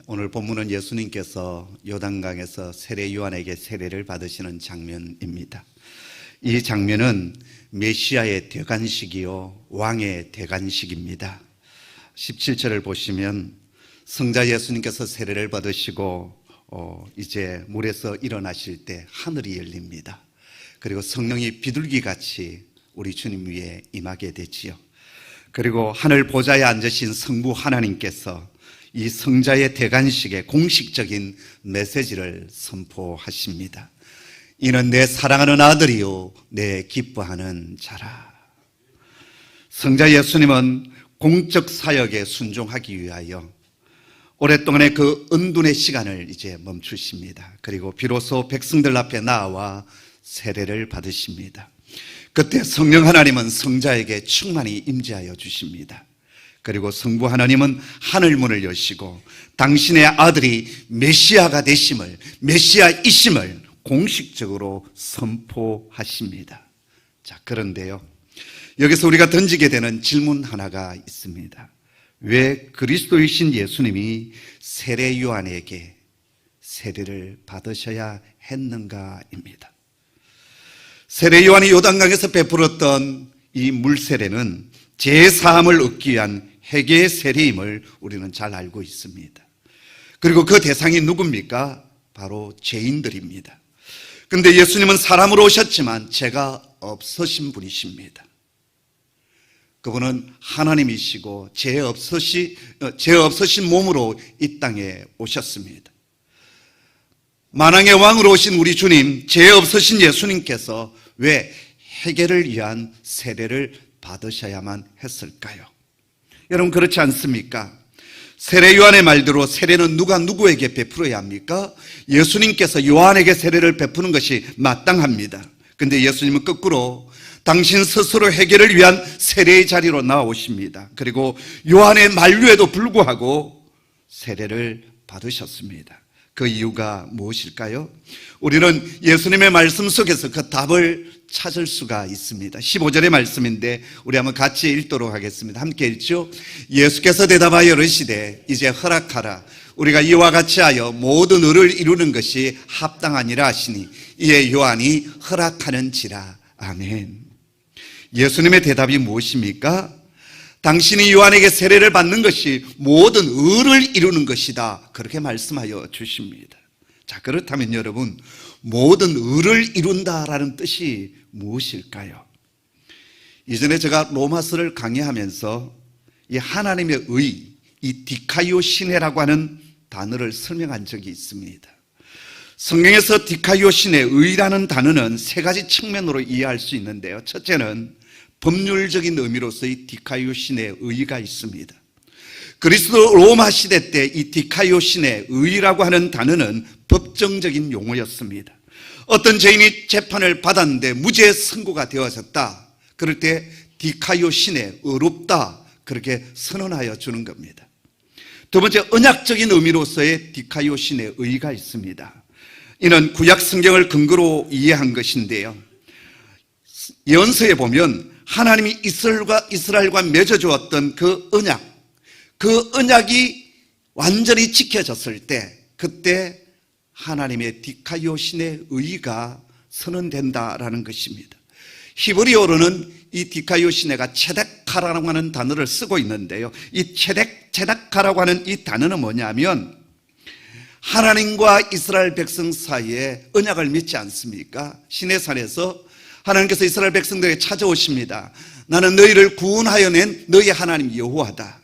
오늘 본문은 예수님께서 요단강에서 세례 요한에게 세례를 받으시는 장면입니다. 이 장면은 메시아의 대관식이요 왕의 대관식입니다. 17절을 보시면 성자 예수님께서 세례를 받으시고 이제 물에서 일어나실 때 하늘이 열립니다. 그리고 성령이 비둘기같이 우리 주님 위에 임하게 되지요. 그리고 하늘 보좌에 앉으신 성부 하나님께서 이 성자의 대관식에 공식적인 메시지를 선포하십니다. 이는 내 사랑하는 아들이요 내 기뻐하는 자라. 성자 예수님은 공적 사역에 순종하기 위하여 오랫동안의 그 은둔의 시간을 이제 멈추십니다. 그리고 비로소 백성들 앞에 나와 세례를 받으십니다. 그때 성령 하나님은 성자에게 충만히 임재하여 주십니다. 그리고 성부 하나님은 하늘문을 여시고 당신의 아들이 메시아가 되심을, 메시아이심을 공식적으로 선포하십니다. 자, 그런데요, 여기서 우리가 던지게 되는 질문 하나가 있습니다. 왜 그리스도이신 예수님이 세례 요한에게 세례를 받으셔야 했는가입니다. 세례 요한이 요단강에서 베풀었던 이 물세례는 제사함을 얻기 위한 회개의 세례임을 우리는 잘 알고 있습니다. 그리고 그 대상이 누굽니까? 바로 죄인들입니다. 그런데 예수님은 사람으로 오셨지만 죄가 없으신 분이십니다. 그분은 하나님이시고 죄 없으신 몸으로 이 땅에 오셨습니다. 만왕의 왕으로 오신 우리 주님, 죄 없으신 예수님께서 왜 회개를 위한 세례를 받으셔야만 했을까요? 여러분, 그렇지 않습니까? 세례 요한의 말대로 세례는 누가 누구에게 베풀어야 합니까? 예수님께서 요한에게 세례를 베푸는 것이 마땅합니다. 근데 예수님은 거꾸로 당신 스스로 회개를 위한 세례의 자리로 나오십니다. 그리고 요한의 만류에도 불구하고 세례를 받으셨습니다. 그 이유가 무엇일까요? 우리는 예수님의 말씀 속에서 그 답을 찾을 수가 있습니다. 15절의 말씀인데 우리 한번 같이 읽도록 하겠습니다. 함께 읽죠. 예수께서 대답하여 이르시되 이제 허락하라. 우리가 이와 같이 하여 모든 의를 이루는 것이 합당하니라 하시니 이에 요한이 허락하는지라. 아멘. 예수님의 대답이 무엇입니까? 당신이 요한에게 세례를 받는 것이 모든 의를 이루는 것이다. 그렇게 말씀하여 주십니다. 자, 그렇다면 여러분, 모든 의를 이룬다라는 뜻이 무엇일까요? 이전에 제가 로마서를 강의하면서 이 하나님의 의, 이 디카이오시네라고 하는 단어를 설명한 적이 있습니다. 성경에서 디카이오시네, 의라는 단어는 세 가지 측면으로 이해할 수 있는데요. 첫째는 법률적인 의미로서의 디카이오신의 의의가 있습니다. 그리스도 로마 시대 때 이 디카이오신의 의의라고 하는 단어는 법정적인 용어였습니다. 어떤 죄인이 재판을 받았는데 무죄 선고가 되어졌다. 그럴 때 디카이오신의 의롭다, 그렇게 선언하여 주는 겁니다. 두 번째, 언약적인 의미로서의 디카이오신의 의의가 있습니다. 이는 구약 성경을 근거로 이해한 것인데요, 예언서에 보면 하나님이 이스라엘과 맺어주었던 그 언약이 완전히 지켜졌을 때, 그때 하나님의 디카이오신의 의의가 선언된다라는 것입니다. 히브리어로는 이 디카이오신의가 체데카라고 하는 단어를 쓰고 있는데요, 이 체데카라고 하는 이 단어는 뭐냐면 하나님과 이스라엘 백성 사이에 언약을 맺지 않습니까? 시내산에서 하나님께서 이스라엘 백성들에게 찾아오십니다. 나는 너희를 구원하여 낸 너희 하나님 여호와다.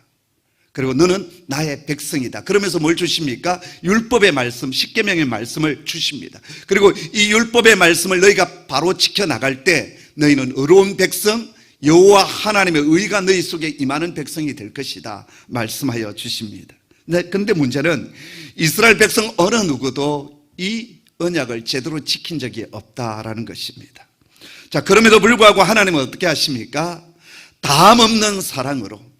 그리고 너는 나의 백성이다. 그러면서 뭘 주십니까? 율법의 말씀, 십계명의 말씀을 주십니다. 그리고 이 율법의 말씀을 너희가 바로 지켜나갈 때 너희는 의로운 백성, 여호와 하나님의 의가 너희 속에 임하는 백성이 될 것이다 말씀하여 주십니다. 그런데 문제는 이스라엘 백성 어느 누구도 이 언약을 제대로 지킨 적이 없다라는 것입니다. 자, 그럼에도 불구하고 하나님은 어떻게 하십니까? 다음 없는 사랑으로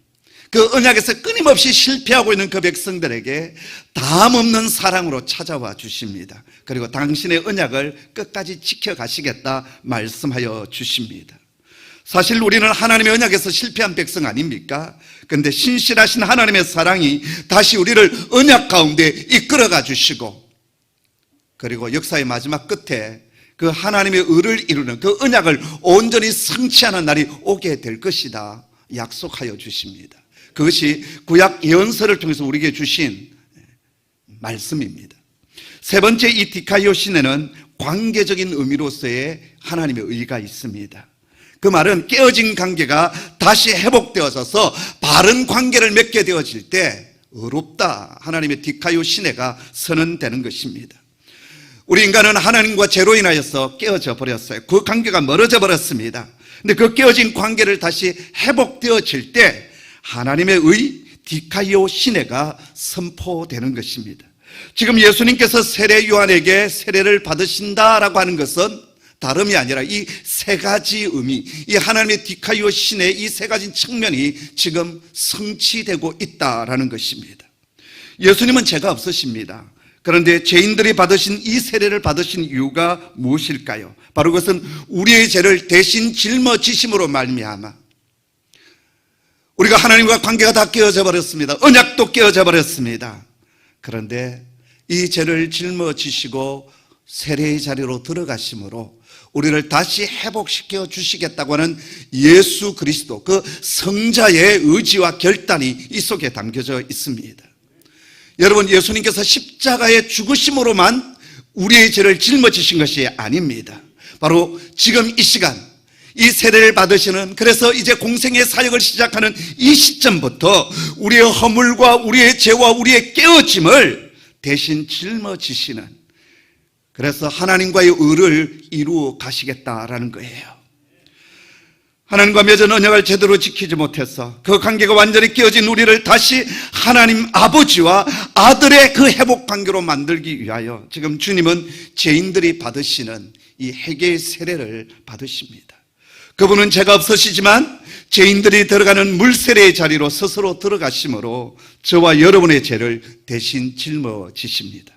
그 언약에서 끊임없이 실패하고 있는 그 백성들에게 다음 없는 사랑으로 찾아와 주십니다. 그리고 당신의 언약을 끝까지 지켜가시겠다 말씀하여 주십니다. 사실 우리는 하나님의 언약에서 실패한 백성 아닙니까? 그런데 신실하신 하나님의 사랑이 다시 우리를 언약 가운데 이끌어가 주시고, 그리고 역사의 마지막 끝에 그 하나님의 의를 이루는 그 언약을 온전히 성취하는 날이 오게 될 것이다 약속하여 주십니다. 그것이 구약 예언서를 통해서 우리에게 주신 말씀입니다. 세 번째, 이 디카이오 시내는 관계적인 의미로서의 하나님의 의가 있습니다. 그 말은 깨어진 관계가 다시 회복되어져서 바른 관계를 맺게 되어질 때 의롭다, 하나님의 디카이오 시내가 선언되는 것입니다. 우리 인간은 하나님과 죄로 인하여서 깨어져 버렸어요. 그 관계가 멀어져 버렸습니다. 근데 그 깨어진 관계를 다시 회복되어질 때 하나님의 의 디카이오 시내가 선포되는 것입니다. 지금 예수님께서 세례 요한에게 세례를 받으신다라고 하는 것은 다름이 아니라 이 세 가지 의미, 이 하나님의 디카이오 신의 이 세 가지 측면이 지금 성취되고 있다라는 것입니다. 예수님은 죄가 없으십니다. 그런데 죄인들이 받으신 이 세례를 받으신 이유가 무엇일까요? 바로 그것은 우리의 죄를 대신 짊어지심으로 말미암아 우리가 하나님과 관계가 다 깨어져 버렸습니다. 언약도 깨어져 버렸습니다. 그런데 이 죄를 짊어지시고 세례의 자리로 들어가심으로 우리를 다시 회복시켜 주시겠다고 하는 예수 그리스도, 그 성자의 의지와 결단이 이 속에 담겨져 있습니다. 여러분, 예수님께서 십자가의 죽으심으로만 우리의 죄를 짊어지신 것이 아닙니다. 바로 지금 이 시간, 이 세례를 받으시는, 그래서 이제 공생의 사역을 시작하는 이 시점부터 우리의 허물과 우리의 죄와 우리의 깨어짐을 대신 짊어지시는, 그래서 하나님과의 의를 이루어 가시겠다라는 거예요. 하나님과 맺은 언약을 제대로 지키지 못해서 그 관계가 완전히 깨어진 우리를 다시 하나님 아버지와 아들의 그 회복 관계로 만들기 위하여 지금 주님은 죄인들이 받으시는 이 회개의 세례를 받으십니다. 그분은 죄가 없으시지만 죄인들이 들어가는 물세례의 자리로 스스로 들어가심으로 저와 여러분의 죄를 대신 짊어지십니다.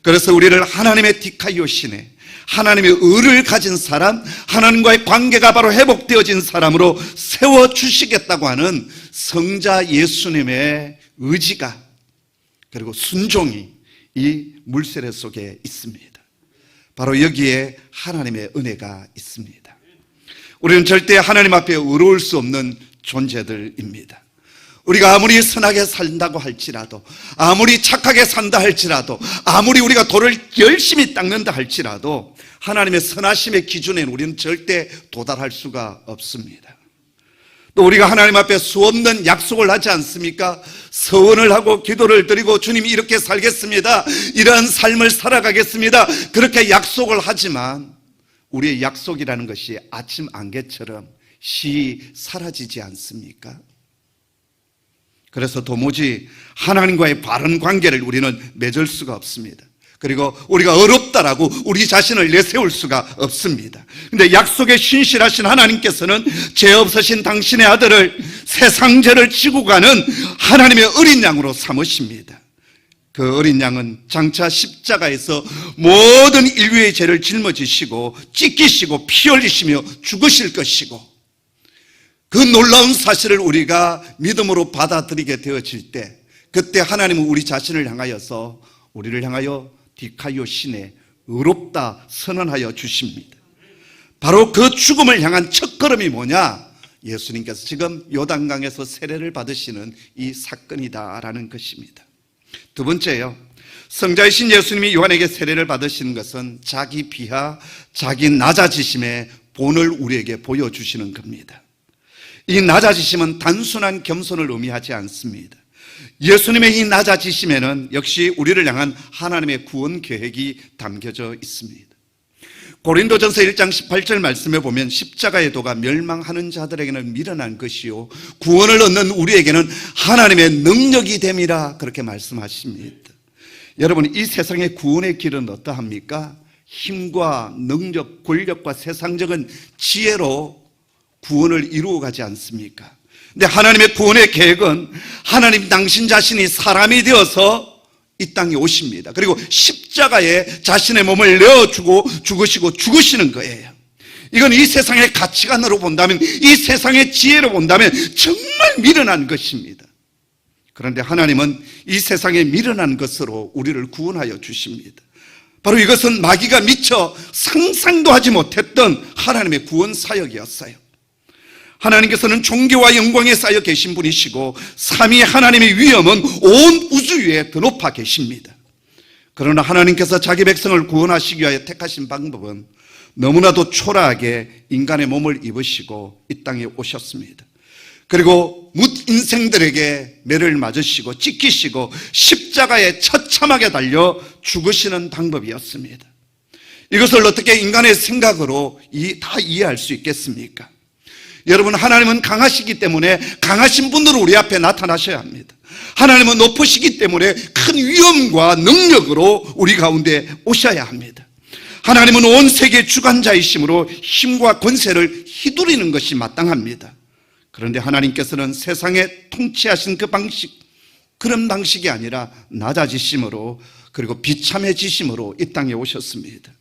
그래서 우리를 하나님의 디카이오 시내, 하나님의 의를 가진 사람, 하나님과의 관계가 바로 회복되어진 사람으로 세워주시겠다고 하는 성자 예수님의 의지가, 그리고 순종이 이 물세례 속에 있습니다. 바로 여기에 하나님의 은혜가 있습니다. 우리는 절대 하나님 앞에 의로울 수 없는 존재들입니다. 우리가 아무리 선하게 산다고 할지라도, 아무리 착하게 산다 할지라도, 아무리 우리가 돌을 열심히 닦는다 할지라도 하나님의 선하심의 기준에는 우리는 절대 도달할 수가 없습니다. 또 우리가 하나님 앞에 수없는 약속을 하지 않습니까? 서원을 하고 기도를 드리고 주님 이렇게 살겠습니다, 이러한 삶을 살아가겠습니다, 그렇게 약속을 하지만 우리의 약속이라는 것이 아침 안개처럼 시히 사라지지 않습니까? 그래서 도무지 하나님과의 바른 관계를 우리는 맺을 수가 없습니다. 그리고 우리가 어렵다라고 우리 자신을 내세울 수가 없습니다. 그런데 약속에 신실하신 하나님께서는 죄 없으신 당신의 아들을 세상 죄를 지고 가는 하나님의 어린 양으로 삼으십니다. 그 어린 양은 장차 십자가에서 모든 인류의 죄를 짊어지시고 찢기시고 피 흘리시며 죽으실 것이고, 그 놀라운 사실을 우리가 믿음으로 받아들이게 되어질 때, 그때 하나님은 우리 자신을 향하여서 우리를 향하여 디카이오 시내 의롭다 선언하여 주십니다. 바로 그 죽음을 향한 첫걸음이 뭐냐? 예수님께서 지금 요단강에서 세례를 받으시는 이 사건이다라는 것입니다. 두 번째요, 성자이신 예수님이 요한에게 세례를 받으시는 것은 자기 비하, 자기 낮아지심의 본을 우리에게 보여주시는 겁니다. 이 낮아지심은 단순한 겸손을 의미하지 않습니다. 예수님의 이 낮아지심에는 역시 우리를 향한 하나님의 구원 계획이 담겨져 있습니다. 고린도전서 1장 18절 말씀에 보면 십자가의 도가 멸망하는 자들에게는 미련한 것이요 구원을 얻는 우리에게는 하나님의 능력이 됨이라, 그렇게 말씀하십니다. 여러분, 이 세상의 구원의 길은 어떠합니까? 힘과 능력, 권력과 세상적인 지혜로 구원을 이루어가지 않습니까? 근데 하나님의 구원의 계획은 하나님 당신 자신이 사람이 되어서 이 땅에 오십니다. 그리고 십자가에 자신의 몸을 내어주고 죽으시고 죽으시는 거예요. 이건 이 세상의 가치관으로 본다면, 이 세상의 지혜로 본다면 정말 미련한 것입니다. 그런데 하나님은 이 세상에 미련한 것으로 우리를 구원하여 주십니다. 바로 이것은 마귀가 미처 상상도 하지 못했던 하나님의 구원 사역이었어요. 하나님께서는 존귀와 영광에 쌓여 계신 분이시고 삼위 하나님의 위엄은 온 우주 위에 더 높아 계십니다. 그러나 하나님께서 자기 백성을 구원하시기 위하여 택하신 방법은 너무나도 초라하게 인간의 몸을 입으시고 이 땅에 오셨습니다. 그리고 뭇 인생들에게 매를 맞으시고 찢기시고 십자가에 처참하게 달려 죽으시는 방법이었습니다. 이것을 어떻게 인간의 생각으로 다 이해할 수 있겠습니까? 여러분, 하나님은 강하시기 때문에 강하신 분으로 우리 앞에 나타나셔야 합니다. 하나님은 높으시기 때문에 큰 위엄과 능력으로 우리 가운데 오셔야 합니다. 하나님은 온 세계 주관자이심으로 힘과 권세를 휘두르는 것이 마땅합니다. 그런데 하나님께서는 세상에 통치하신 그 방식, 그런 방식이 아니라 낮아지심으로, 그리고 비참해지심으로 이 땅에 오셨습니다.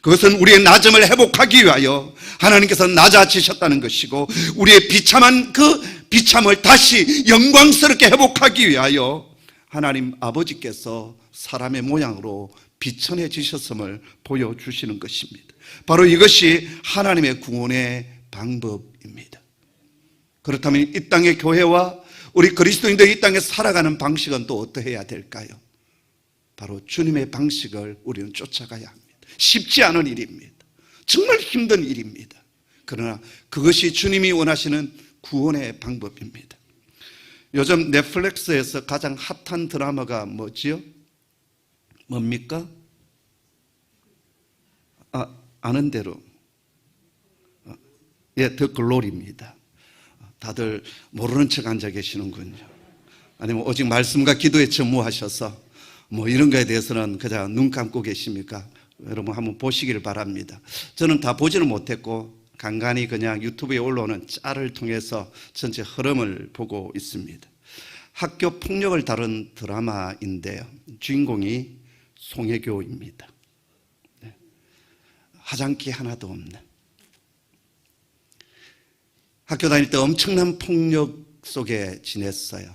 그것은 우리의 낮음을 회복하기 위하여 하나님께서 낮아지셨다는 것이고, 우리의 비참한 그 비참을 다시 영광스럽게 회복하기 위하여 하나님 아버지께서 사람의 모양으로 비천해지셨음을 보여주시는 것입니다. 바로 이것이 하나님의 구원의 방법입니다. 그렇다면 이 땅의 교회와 우리 그리스도인들이 이 땅에 살아가는 방식은 또 어떠해야 될까요? 바로 주님의 방식을 우리는 쫓아가야 합니다. 쉽지 않은 일입니다. 정말 힘든 일입니다. 그러나 그것이 주님이 원하시는 구원의 방법입니다. 요즘 넷플릭스에서 가장 핫한 드라마가 뭐지요? 뭡니까? 아는 대로 더 글로리입니다. 다들 모르는 척 앉아 계시는군요. 아니면 오직 말씀과 기도에 전무하셔서 뭐 이런 거에 대해서는 그냥 눈 감고 계십니까? 여러분 한번 보시기를 바랍니다. 저는 다 보지는 못했고 간간히 그냥 유튜브에 올라오는 짤을 통해서 전체 흐름을 보고 있습니다. 학교 폭력을 다룬 드라마인데요, 주인공이 송혜교입니다. 화장기 하나도 없는, 학교 다닐 때 엄청난 폭력 속에 지냈어요.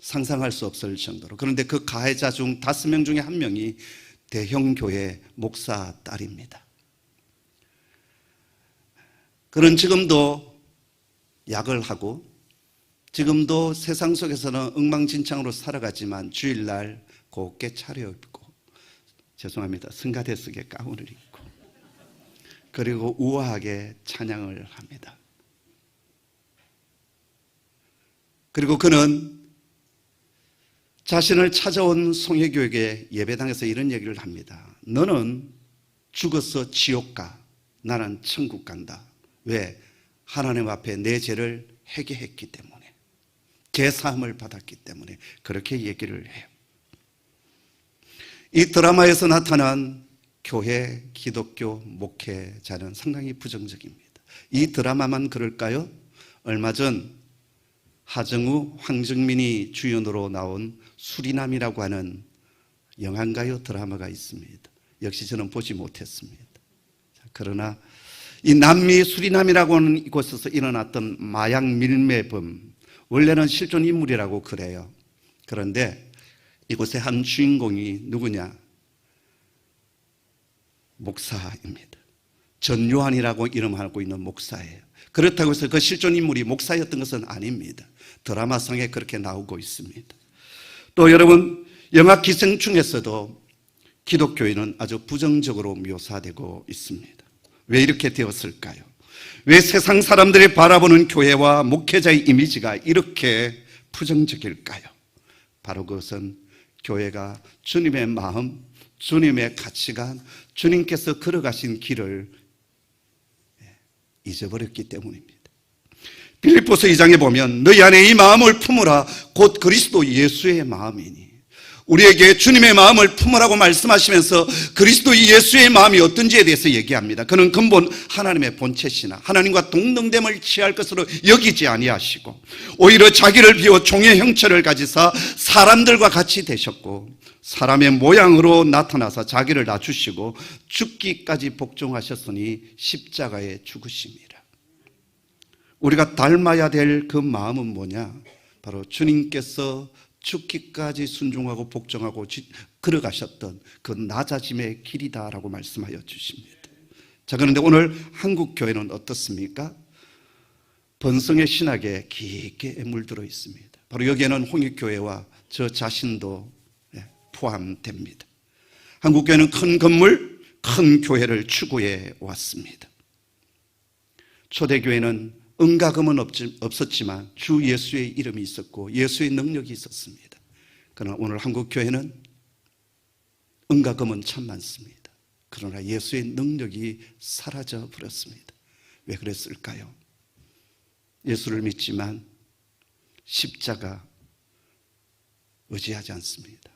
상상할 수 없을 정도로. 그런데 그 가해자 중 5명 중에 1명이 대형교회 목사 딸입니다. 그는 지금도 약을 하고 지금도 세상 속에서는 엉망진창으로 살아가지만 주일날 곱게 차려입고, 죄송합니다, 성가대속의 가운을 입고, 그리고 우아하게 찬양을 합니다. 그리고 그는 자신을 찾아온 송혜교에게 예배당에서 이런 얘기를 합니다. 너는 죽어서 지옥 가, 나는 천국 간다. 왜? 하나님 앞에 내 죄를 회개했기 때문에, 죄사함을 받았기 때문에 그렇게 얘기를 해요. 이 드라마에서 나타난 교회, 기독교 목회자는 상당히 부정적입니다. 이 드라마만 그럴까요? 얼마 전 하정우, 황정민이 주연으로 나온 수리남이라고 하는 영화인가요? 드라마가 있습니다. 역시 저는 보지 못했습니다. 그러나 이 남미 수리남이라고 하는 이곳에서 일어났던 마약 밀매범, 원래는 실존 인물이라고 그래요. 그런데 이곳의 한 주인공이 누구냐? 목사입니다. 전요한이라고 이름하고 있는 목사예요. 그렇다고 해서 그 실존 인물이 목사였던 것은 아닙니다. 드라마상에 그렇게 나오고 있습니다. 또 여러분, 영화 기생충에서도 기독교인은 아주 부정적으로 묘사되고 있습니다. 왜 이렇게 되었을까요? 왜 세상 사람들이 바라보는 교회와 목회자의 이미지가 이렇게 부정적일까요? 바로 그것은 교회가 주님의 마음, 주님의 가치관, 주님께서 걸어가신 길을 잊어버렸기 때문입니다. 빌립보서 2장에 보면 너희 안에 이 마음을 품으라 곧 그리스도 예수의 마음이니, 우리에게 주님의 마음을 품으라고 말씀하시면서 그리스도 예수의 마음이 어떤지에 대해서 얘기합니다. 그는 근본 하나님의 본체시나 하나님과 동등됨을 취할 것으로 여기지 아니하시고 오히려 자기를 비워 종의 형체를 가지사 사람들과 같이 되셨고 사람의 모양으로 나타나서 자기를 낮추시고 죽기까지 복종하셨으니 십자가에 죽으심이라. 우리가 닮아야 될 그 마음은 뭐냐? 바로 주님께서 죽기까지 순종하고 복종하고 걸어가셨던 그 낮아짐의 길이다라고 말씀하여 주십니다. 자, 그런데 오늘 한국 교회는 어떻습니까? 번성의 신학에 깊게 물들어 있습니다. 바로 여기에는 홍익교회와 저 자신도 포함됩니다. 한국 교회는 큰 건물, 큰 교회를 추구해 왔습니다. 초대교회는 은가금은 없었지만 주 예수의 이름이 있었고 예수의 능력이 있었습니다. 그러나 오늘 한국 교회는 은가금은 참 많습니다. 그러나 예수의 능력이 사라져 버렸습니다. 왜 그랬을까요? 예수를 믿지만 십자가 의지하지 않습니다.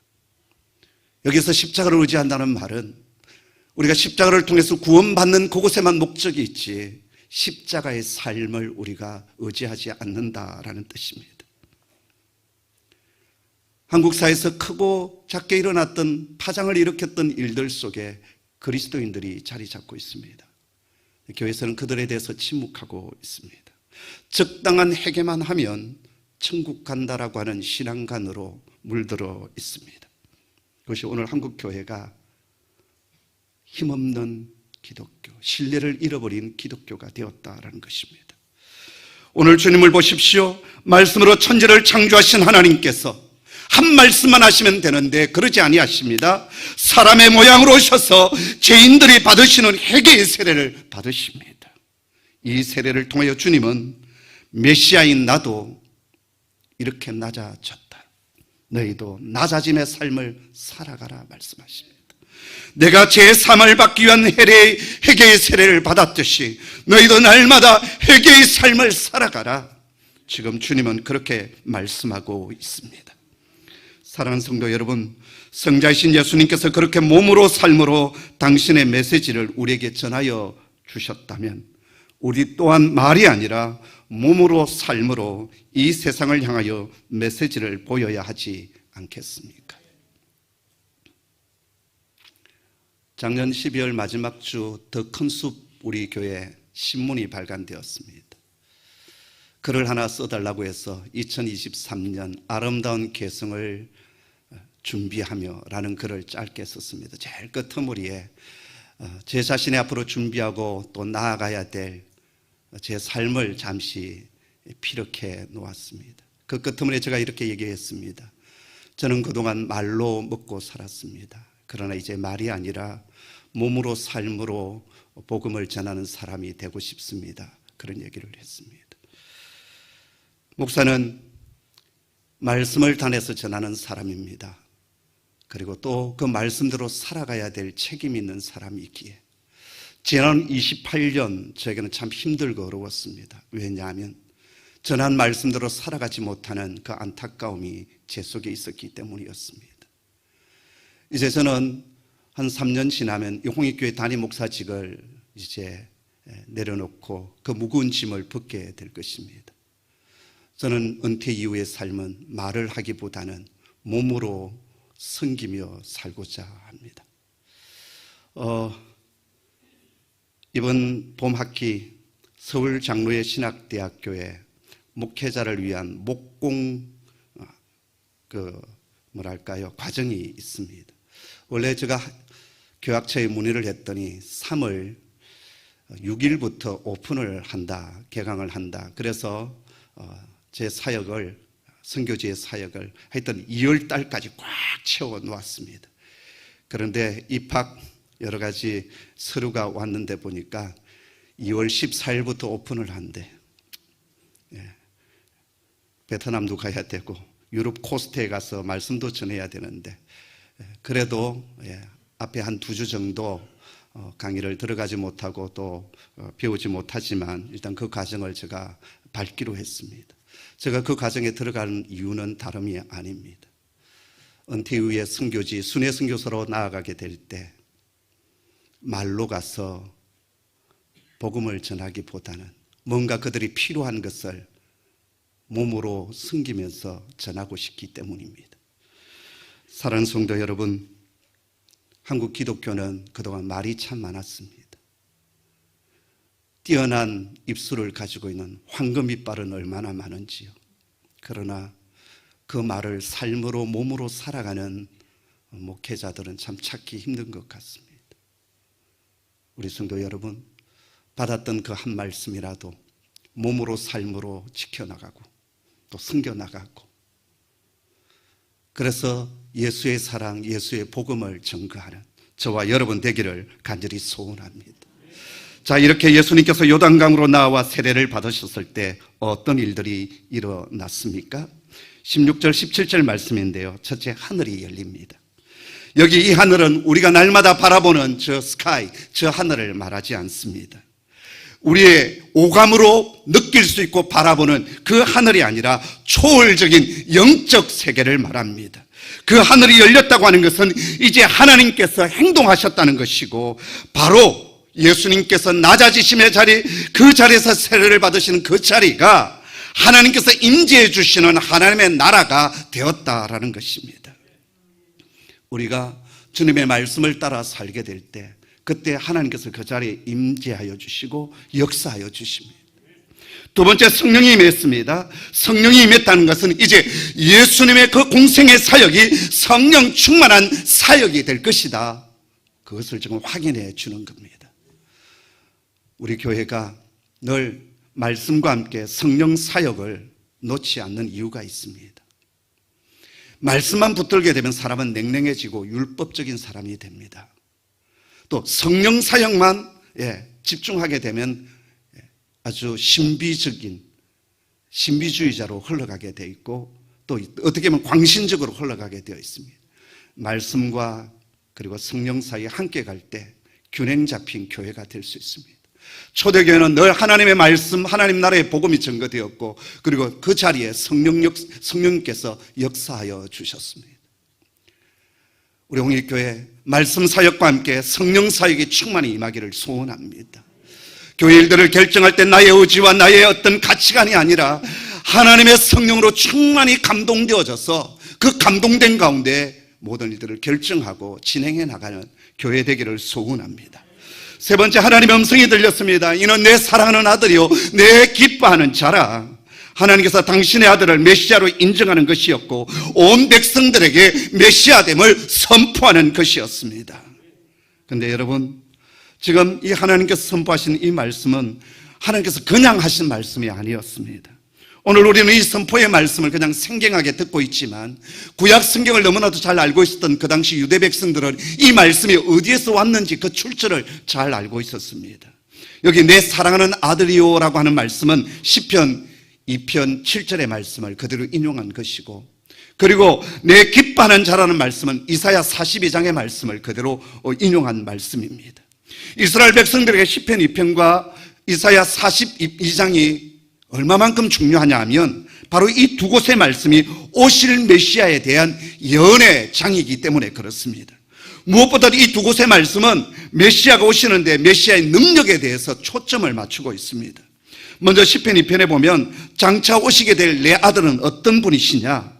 여기서 십자가를 의지한다는 말은 우리가 십자가를 통해서 구원받는 그곳에만 목적이 있지 십자가의 삶을 우리가 의지하지 않는다라는 뜻입니다. 한국 사회에서 크고 작게 일어났던 파장을 일으켰던 일들 속에 그리스도인들이 자리 잡고 있습니다. 교회에서는 그들에 대해서 침묵하고 있습니다. 적당한 회개만 하면 천국 간다라고 하는 신앙관으로 물들어 있습니다. 그것이 오늘 한국 교회가 힘없는 기독교, 신뢰를 잃어버린 기독교가 되었다라는 것입니다. 오늘 주님을 보십시오. 말씀으로 천지를 창조하신 하나님께서 한 말씀만 하시면 되는데 그러지 아니하십니다. 사람의 모양으로 오셔서 죄인들이 받으시는 회개의 세례를 받으십니다. 이 세례를 통하여 주님은 메시아인 나도 이렇게 낮아졌다. 너희도 낮아짐의 삶을 살아가라 말씀하십니다. 내가 제3을 받기 위한 회개의 세례를 받았듯이 너희도 날마다 회개의 삶을 살아가라. 지금 주님은 그렇게 말씀하고 있습니다. 사랑하는 성도 여러분, 성자이신 예수님께서 그렇게 몸으로 삶으로 당신의 메시지를 우리에게 전하여 주셨다면 우리 또한 말이 아니라 몸으로 삶으로 이 세상을 향하여 메시지를 보여야 하지 않겠습니까? 작년 12월 마지막 주 더 큰 숲 우리 교회 신문이 발간되었습니다. 글을 하나 써달라고 해서 2023년 아름다운 개성을 준비하며 라는 글을 짧게 썼습니다. 제일 끝머리에 제 자신의 앞으로 준비하고 또 나아가야 될 제 삶을 잠시 피력해 놓았습니다. 그 끝머리에 제가 이렇게 얘기했습니다. 저는 그동안 말로 먹고 살았습니다. 그러나 이제 말이 아니라 몸으로 삶으로 복음을 전하는 사람이 되고 싶습니다. 그런 얘기를 했습니다. 목사는 말씀을 단에서 전하는 사람입니다. 그리고 또 그 말씀대로 살아가야 될 책임이 있는 사람이기에 지난 28년 저에게는 참 힘들고 어려웠습니다. 왜냐하면 전한 말씀대로 살아가지 못하는 그 안타까움이 제 속에 있었기 때문이었습니다. 이제 저는 한 3년 지나면 홍익교회 담임 목사직을 이제 내려놓고 그 무거운 짐을 벗게 될 것입니다. 저는 은퇴 이후의 삶은 말을 하기보다는 몸으로 섬기며 살고자 합니다. 이번 봄 학기 서울 장로회 신학대학교에 목회자를 위한 목공 과정이 있습니다. 원래 제가 교학처에 문의를 했더니 3월 6일부터 오픈을 한다, 개강을 한다. 그래서 제 사역을, 선교지의 사역을 하여튼 2월 달까지 꽉 채워 놓았습니다. 그런데 입학 여러 가지 서류가 왔는데 보니까 2월 14일부터 오픈을 한대. 베트남도 가야 되고 유럽 코스트에 가서 말씀도 전해야 되는데 그래도 앞에 한 2주 정도 강의를 들어가지 못하고 또 배우지 못하지만 일단 그 과정을 제가 밟기로 했습니다. 제가 그 과정에 들어가는 이유는 다름이 아닙니다. 은퇴 이후에 선교지 순회 선교사로 나아가게 될 때 말로 가서 복음을 전하기보다는 뭔가 그들이 필요한 것을 몸으로 섬기면서 전하고 싶기 때문입니다. 사랑하는 성도 여러분, 한국 기독교는 그동안 말이 참 많았습니다. 뛰어난 입술을 가지고 있는 황금 이빨은 얼마나 많은지요. 그러나 그 말을 삶으로 몸으로 살아가는 목회자들은 참 찾기 힘든 것 같습니다. 우리 성도 여러분, 받았던 그 한 말씀이라도 몸으로 삶으로 지켜나가고 또 숨겨나가고, 그래서 예수의 사랑, 예수의 복음을 전거하는 저와 여러분 되기를 간절히 소원합니다. 자, 이렇게 예수님께서 요단강으로 나와 세례를 받으셨을 때 어떤 일들이 일어났습니까? 16절 17절 말씀인데요, 첫째, 하늘이 열립니다. 여기 이 하늘은 우리가 날마다 바라보는 저 스카이, 저 하늘을 말하지 않습니다. 우리의 오감으로 느낄 수 있고 바라보는 그 하늘이 아니라 초월적인 영적 세계를 말합니다. 그 하늘이 열렸다고 하는 것은 이제 하나님께서 행동하셨다는 것이고, 바로 예수님께서 낮아지심의 자리, 그 자리에서 세례를 받으시는 그 자리가 하나님께서 임재해 주시는 하나님의 나라가 되었다라는 것입니다. 우리가 주님의 말씀을 따라 살게 될 때, 그때 하나님께서 그 자리에 임재하여 주시고 역사하여 주십니다. 두 번째, 성령이 임했습니다. 성령이 임했다는 것은 이제 예수님의 그 공생의 사역이 성령 충만한 사역이 될 것이다, 그것을 지금 확인해 주는 겁니다. 우리 교회가 늘 말씀과 함께 성령 사역을 놓지 않는 이유가 있습니다. 말씀만 붙들게 되면 사람은 냉랭해지고 율법적인 사람이 됩니다. 또 성령 사역만 집중하게 되면 아주 신비주의자로 흘러가게 되어 있고, 또 어떻게 보면 광신적으로 흘러가게 되어 있습니다. 말씀과 그리고 성령 사이에 함께 갈 때 균형 잡힌 교회가 될 수 있습니다. 초대교회는 늘 하나님의 말씀, 하나님 나라의 복음이 증거되었고, 그리고 그 자리에 성령님께서 역사하여 주셨습니다. 우리 홍익교회 말씀 사역과 함께 성령 사역이 충만히 임하기를 소원합니다. 교회 일들을 결정할 때 나의 의지와 나의 어떤 가치관이 아니라 하나님의 성령으로 충만히 감동되어져서 그 감동된 가운데 모든 일들을 결정하고 진행해 나가는 교회 되기를 소원합니다. 세 번째, 하나님의 음성이 들렸습니다. 이는 내 사랑하는 아들이요 내 기뻐하는 자라. 하나님께서 당신의 아들을 메시아로 인정하는 것이었고, 온 백성들에게 메시아됨을 선포하는 것이었습니다. 그런데 여러분, 지금 이 하나님께서 선포하신 이 말씀은 하나님께서 그냥 하신 말씀이 아니었습니다. 오늘 우리는 이 선포의 말씀을 그냥 생경하게 듣고 있지만, 구약 성경을 너무나도 잘 알고 있었던 그 당시 유대 백성들은 이 말씀이 어디에서 왔는지 그 출처를 잘 알고 있었습니다. 여기 내 사랑하는 아들이요라고 하는 말씀은 시편 2편 7절의 말씀을 그대로 인용한 것이고, 그리고 내 기뻐하는 자라는 말씀은 이사야 42장의 말씀을 그대로 인용한 말씀입니다. 이스라엘 백성들에게 시편 2편과 이사야 42장이 얼마만큼 중요하냐 하면, 바로 이 두 곳의 말씀이 오실 메시아에 대한 예언의 장이기 때문에 그렇습니다. 무엇보다 이 두 곳의 말씀은 메시아가 오시는데 메시아의 능력에 대해서 초점을 맞추고 있습니다. 먼저 시편 2편에 보면, 장차 오시게 될 내 아들은 어떤 분이시냐,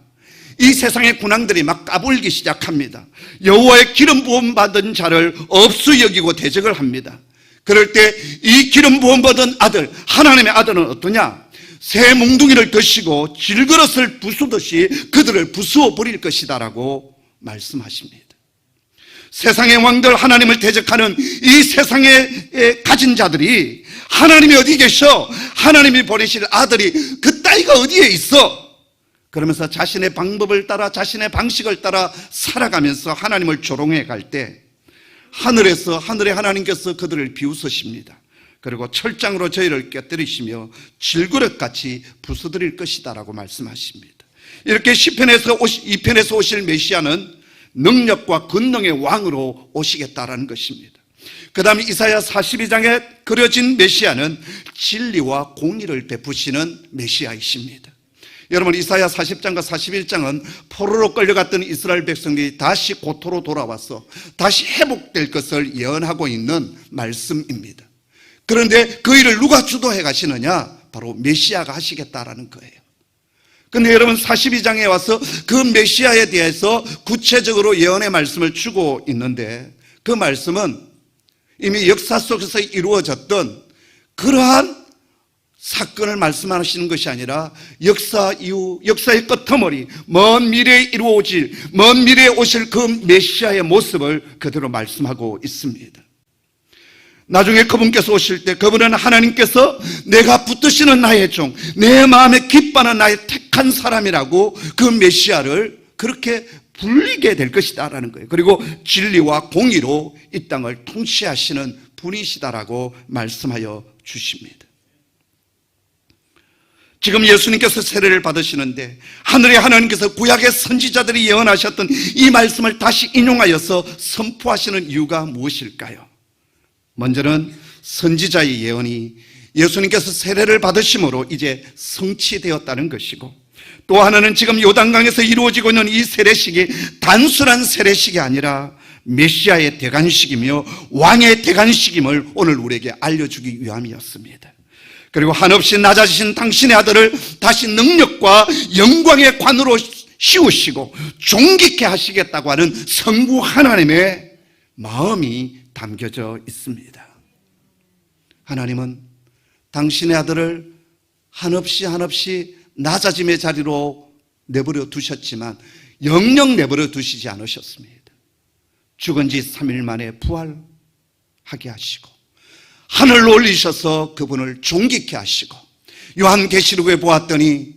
이 세상의 군왕들이 막 까불기 시작합니다. 여호와의 기름 부음 받은 자를 업수 여기고 대적을 합니다. 그럴 때 이 기름 부음 받은 아들, 하나님의 아들은 어떠냐, 새 몽둥이를 드시고 질그릇을 부수듯이 그들을 부수어 버릴 것이다라고 말씀하십니다. 세상의 왕들, 하나님을 대적하는 이 세상에 가진 자들이 하나님이 어디 계셔? 하나님이 보내실 아들이 그 따위가 어디에 있어? 그러면서 자신의 방법을 따라, 자신의 방식을 따라 살아가면서 하나님을 조롱해 갈 때, 하늘의 하나님께서 그들을 비웃으십니다. 그리고 철장으로 저희를 꿰뜨리시며 질그릇같이 부숴드릴 것이다라고 말씀하십니다. 이렇게 시편에서 2편에서 오실 메시아는 능력과 권능의 왕으로 오시겠다라는 것입니다. 그 다음에 이사야 42장에 그려진 메시아는 진리와 공의를 베푸시는 메시아이십니다. 여러분, 이사야 40장과 41장은 포로로 끌려갔던 이스라엘 백성들이 다시 고토로 돌아와서 다시 회복될 것을 예언하고 있는 말씀입니다. 그런데 그 일을 누가 주도해 가시느냐? 바로 메시아가 하시겠다라는 거예요. 근데 여러분 42장에 와서 그 메시아에 대해서 구체적으로 예언의 말씀을 주고 있는데 그 말씀은 이미 역사 속에서 이루어졌던 그러한 사건을 말씀하시는 것이 아니라 역사 이후, 역사의 끝머리, 먼 미래에 이루어질, 먼 미래에 오실 그 메시아의 모습을 그대로 말씀하고 있습니다. 나중에 그분께서 오실 때 그분은 하나님께서 내가 붙드시는 나의 종, 내 마음에 기뻐하는 나의 택한 사람이라고 그 메시아를 그렇게 불리게 될 것이다라는 거예요. 그리고 진리와 공의로 이 땅을 통치하시는 분이시다라고 말씀하여 주십니다. 지금 예수님께서 세례를 받으시는데 하늘의 하나님께서 구약의 선지자들이 예언하셨던 이 말씀을 다시 인용하여서 선포하시는 이유가 무엇일까요? 먼저는 선지자의 예언이 예수님께서 세례를 받으심으로 이제 성취되었다는 것이고, 또 하나는 지금 요단강에서 이루어지고 있는 이 세례식이 단순한 세례식이 아니라 메시아의 대관식이며 왕의 대관식임을 오늘 우리에게 알려주기 위함이었습니다. 그리고 한없이 낮아지신 당신의 아들을 다시 능력과 영광의 관으로 씌우시고 존귀케 하시겠다고 하는 성부 하나님의 마음이 담겨져 있습니다. 하나님은 당신의 아들을 한없이 낮아짐의 자리로 내버려 두셨지만 영영 내버려 두시지 않으셨습니다. 죽은 지 3일 만에 부활하게 하시고 하늘로 올리셔서 그분을 존귀케 하시고, 요한계시록에 보았더니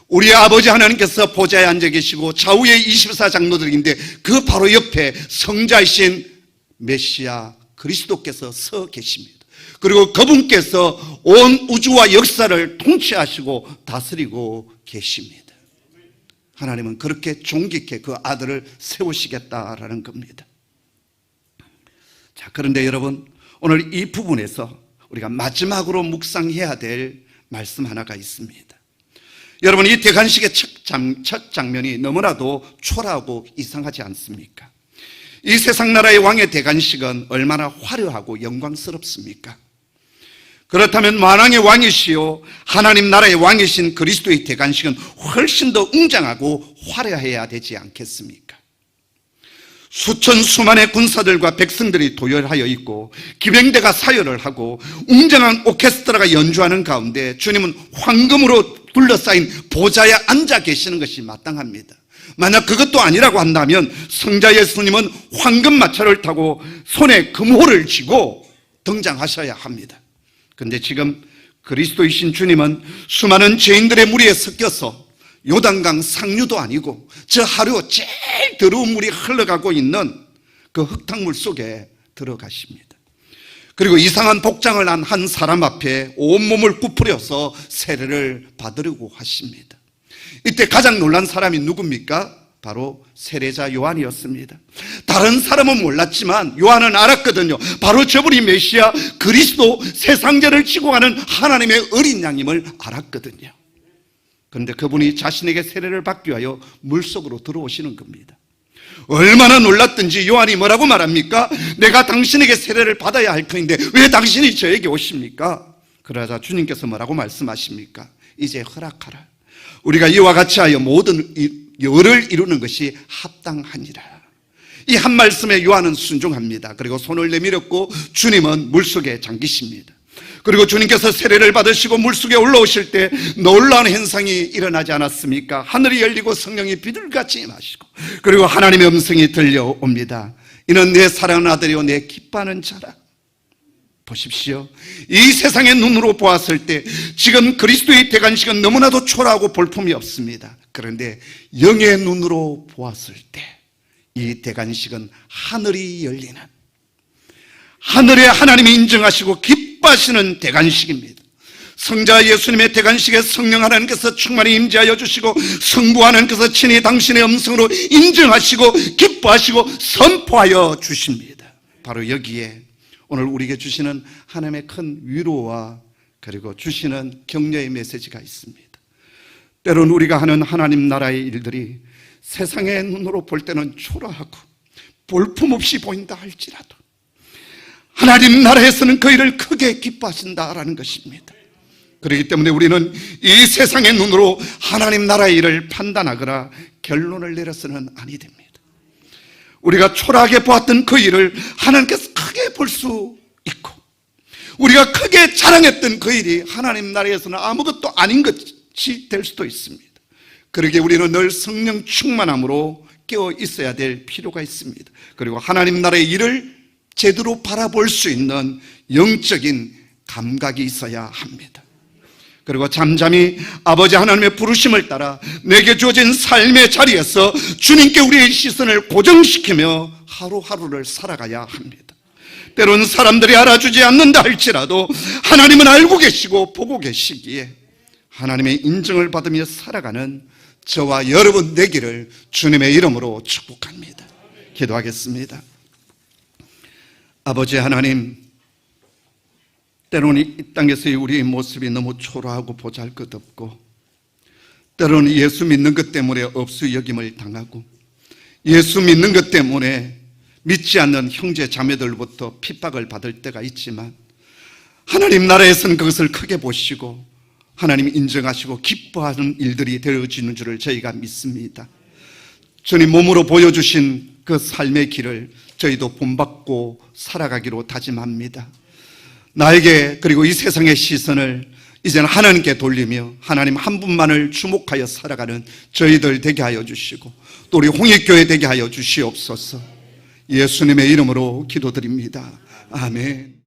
우리 아버지 하나님께서 보좌에 앉아 계시고 좌우에 24장로들인데 그 바로 옆에 성자이신 메시아 그리스도께서 서 계십니다. 그리고 그분께서 온 우주와 역사를 통치하시고 다스리고 계십니다. 하나님은 그렇게 존귀케 그 아들을 세우시겠다라는 겁니다. 자, 그런데 여러분, 오늘 이 부분에서 우리가 마지막으로 묵상해야 될 말씀 하나가 있습니다. 여러분, 이 대관식의 첫 장면이 너무나도 초라하고 이상하지 않습니까? 이 세상 나라의 왕의 대관식은 얼마나 화려하고 영광스럽습니까? 그렇다면 만왕의 왕이시요 하나님 나라의 왕이신 그리스도의 대관식은 훨씬 더 웅장하고 화려해야 되지 않겠습니까? 수천 수만의 군사들과 백성들이 도열하여 있고 기병대가 사열을 하고 웅장한 오케스트라가 연주하는 가운데 주님은 황금으로 둘러싸인 보좌에 앉아 계시는 것이 마땅합니다. 만약 그것도 아니라고 한다면 성자 예수님은 황금 마차를 타고 손에 금호를 쥐고 등장하셔야 합니다. 그런데 지금 그리스도이신 주님은 수많은 죄인들의 무리에 섞여서 요단강 상류도 아니고 저 하루 제일 더러운 물이 흘러가고 있는 그 흙탕물 속에 들어가십니다. 그리고 이상한 복장을 한 한 사람 앞에 온몸을 부풀려서 세례를 받으려고 하십니다. 이때 가장 놀란 사람이 누굽니까? 바로 세례자 요한이었습니다. 다른 사람은 몰랐지만 요한은 알았거든요. 바로 저분이 메시아 그리스도 세상죄를 지고 가는 하나님의 어린 양임을 알았거든요. 그런데 그분이 자신에게 세례를 받기 위하여 물속으로 들어오시는 겁니다. 얼마나 놀랐든지 요한이 뭐라고 말합니까? 내가 당신에게 세례를 받아야 할 터인데 왜 당신이 저에게 오십니까? 그러자 주님께서 뭐라고 말씀하십니까? 이제 허락하라. 우리가 이와 같이 하여 모든 열을 이루는 것이 합당하니라. 이 한 말씀에 요한은 순종합니다. 그리고 손을 내밀었고 주님은 물속에 잠기십니다. 그리고 주님께서 세례를 받으시고 물속에 올라오실 때 놀라운 현상이 일어나지 않았습니까? 하늘이 열리고 성령이 비둘기같이 임하시고, 그리고 하나님의 음성이 들려옵니다. 이는 내 사랑하는 아들이요 내 기뻐하는 자라. 보십시오. 이 세상의 눈으로 보았을 때 지금 그리스도의 대관식은 너무나도 초라하고 볼품이 없습니다. 그런데 영의 눈으로 보았을 때 이 대관식은 하늘이 열리는, 하늘의 하나님이 인정하시고 기뻐하시는 대관식입니다. 성자 예수님의 대관식에 성령 하나님께서 충만히 임재하여 주시고 성부 하나님께서 친히 당신의 음성으로 인정하시고 기뻐하시고 선포하여 주십니다. 바로 여기에 오늘 우리에게 주시는 하나님의 큰 위로와 그리고 주시는 격려의 메시지가 있습니다. 때론 우리가 하는 하나님 나라의 일들이 세상의 눈으로 볼 때는 초라하고 볼품없이 보인다 할지라도 하나님 나라에서는 그 일을 크게 기뻐하신다라는 것입니다. 그렇기 때문에 우리는 이 세상의 눈으로 하나님 나라의 일을 판단하거나 결론을 내려서는 아니 됩니다. 우리가 초라하게 보았던 그 일을 하나님께서 크게 볼 수 있고, 우리가 크게 자랑했던 그 일이 하나님 나라에서는 아무것도 아닌 것이 될 수도 있습니다. 그러기에 우리는 늘 성령 충만함으로 깨어 있어야 될 필요가 있습니다. 그리고 하나님 나라의 일을 제대로 바라볼 수 있는 영적인 감각이 있어야 합니다. 그리고 잠잠히 아버지 하나님의 부르심을 따라 내게 주어진 삶의 자리에서 주님께 우리의 시선을 고정시키며 하루하루를 살아가야 합니다. 때로는 사람들이 알아주지 않는다 할지라도 하나님은 알고 계시고 보고 계시기에 하나님의 인정을 받으며 살아가는 저와 여러분 되기를 주님의 이름으로 축복합니다. 기도하겠습니다. 아버지 하나님, 때로는 이 땅에서의 우리의 모습이 너무 초라하고 보잘것없고, 때로는 예수 믿는 것 때문에 업수 여김을 당하고, 예수 믿는 것 때문에 믿지 않는 형제 자매들부터 핍박을 받을 때가 있지만, 하나님 나라에서는 그것을 크게 보시고 하나님 인정하시고 기뻐하는 일들이 되어지는 줄을 저희가 믿습니다. 주님 몸으로 보여주신 그 삶의 길을 저희도 본받고 살아가기로 다짐합니다. 나에게 그리고 이 세상의 시선을 이제는 하나님께 돌리며 하나님 한 분만을 주목하여 살아가는 저희들 되게 하여 주시고, 또 우리 홍익교회 되게 하여 주시옵소서. 예수님의 이름으로 기도드립니다. 아멘.